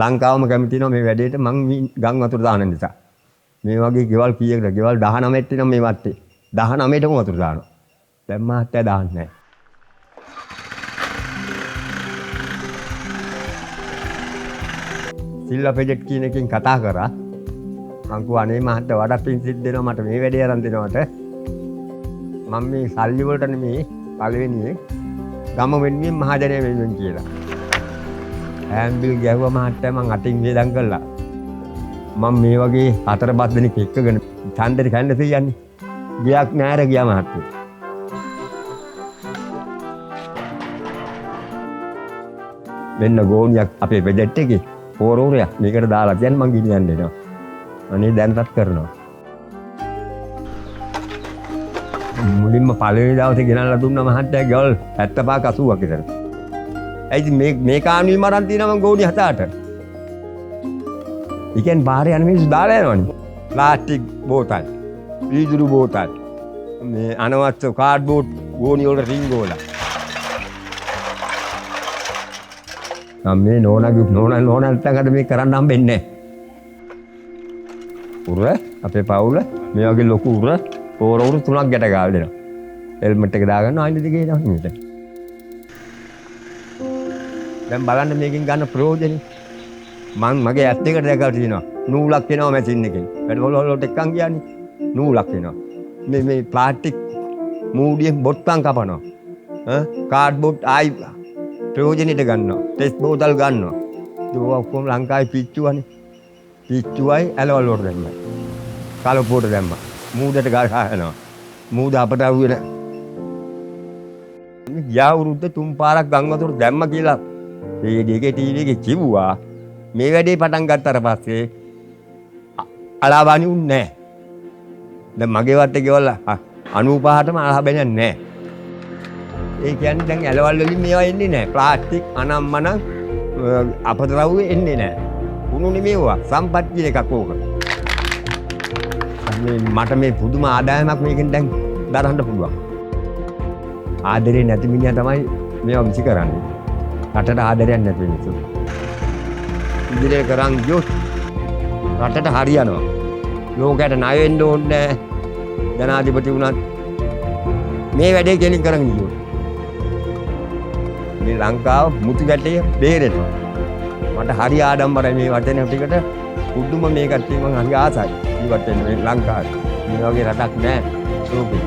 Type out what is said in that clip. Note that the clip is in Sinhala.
ලංකාවම කැමති වෙනවා මේ වැඩේට මං ගම් වතුර දාන නිසා. මේ වගේ ගෙවල් කීයකද? ගෙවල් 19ක් තියෙනවා මේ වත්තේ. 19ටම වතුර දානවා. දැන් මහත්තයා දාන්නේ නැහැ. සිල්වා ප්‍රොජෙක්ට් කියන එකෙන් කතා කරා. මං කිව්වා අනේ මහත්තයා වඩා පින් සිද්ධ වෙනවා මට මේ වැඩේ අරන් දෙනවට. මම මේ සල්ලි වලට නෙමේ පළවෙනියෙන් ගම වෙනුවෙන් මහජනය වෙනුවෙන් කියලා. ඈම්බිල් ගැහුවා මහත්තයා මං අතින් වේදම් කළා. මම මේ වගේ 4-5 දෙනෙක් එක්කගෙන ඡන්දෙට කන්න තියන්නේ. ගියක් නෑර ගියා මහත්තයා. මෙන්න ගෝණියක් අපේ බෙජට් එකේ පෝරෝරයක් මේකට දාලා දැන් මං ගිනියන්න දෙනවා. අනේ දැන්වත් කරනවා. මුලින්ම පළවෙනි දවසේ ගෙනල්ලා දුන්නා මහත්තයා ගෙවල් 75ක 80ක් විතර. ඇයි මේ කාණුවෙම අරන් තියෙනවා මං ගෝණි 7-8. ඉතින් බාහිර යන මිනිස්සු දාලා යනවනේ. ප්ලාස්ටික් බෝතල්, වීදුරු බෝතල්, මේ අනවශ්‍ය කාඩ්බෝඩ් ගෝණි වල රින්ගෝලා. මේ නෝනල්ට මේ කරන්න හම්බෙන්නේ නැහැ. උර අපේ පවුල මේ වගේ ලොකු උර පෝරවුරු 3ක් ගැට ගාලා දෙනවා. හෙල්මට් එක දාගන්න ආයෙත් දිගේ යනවා නේද? දැන් බලන්න මේකෙන් ගන්න ප්‍රයෝජනෙ. මගේ ඇස් දෙකට දැකලා තියෙනවා. නූලක් එනවා මැෂින් එකෙන්. වැඩවල වලට එක්කන් කියන්නේ නූලක් එනවා. මේ ප්ලාස්ටික් මූඩියෙන් බොට්ටම් කපනවා. කාඩ්බෝඩ් ආයි ප්‍රයෝජනෙට ගන්නවා. ටෙස්ට් බෝතල් ගන්නවා. ඒක ඔක්කොම ලංකාවේ පිච්චුවනේ. පිච්චුවයි ඇලවල වලට දැම්මා. කලපුවට දැම්මා. මූදට ගහනවා. මූද අපට අහුවෙන. ගියා වුරුද්ද 3 පාරක් ගම් වතුර දැම්ම කියලා රේඩියෝ එකේ ටීවී එකේ කිව්වා. මේ වැඩේ පටන් ගත්තට පස්සේ අලාබානි උන්නේ නැහැ. දැන් මගේ වත්තේ ගෙවල් 95ටම අලාබානි නැහැ. ඒ කියන්නේ දැන් ඇලවල් වලින් මේවා එන්නේ නැහැ. ප්ලාස්ටික් අනම්මන අපතරවුවේ එන්නේ නැහැ. උණු නෙමෙයිවා සම්පත් කියන එකක් ඕක. මට මේ පුදුම ආදායමක් මේකෙන් දැන් දරන්න පුළුවන්. ආදරේ නැති මිනිහා තමයි මේවා විසි කරන්නේ. රටට ආදරයක් නැති මිනිස්සු. ඉදිරියට කරන් ගියොත් රටට හරියනවා. ලෝකයට ණය වෙන්න ඕනේ නැහැ. ජනාධිපති වුණත් මේ වැඩේ කෙලින් කරන් ගියොත් මේ ලංකාව මුතු ගැටේ බේරෙනවා. මට හරි ආඩම්බරයි මේ වචන ටිකට. පුදුම මේ කට්ටිය මං හරි ආසයි. ඉවත් වෙන මේ ලංකාවේ. මේ වගේ රටක් නැහැ ලෝකේ.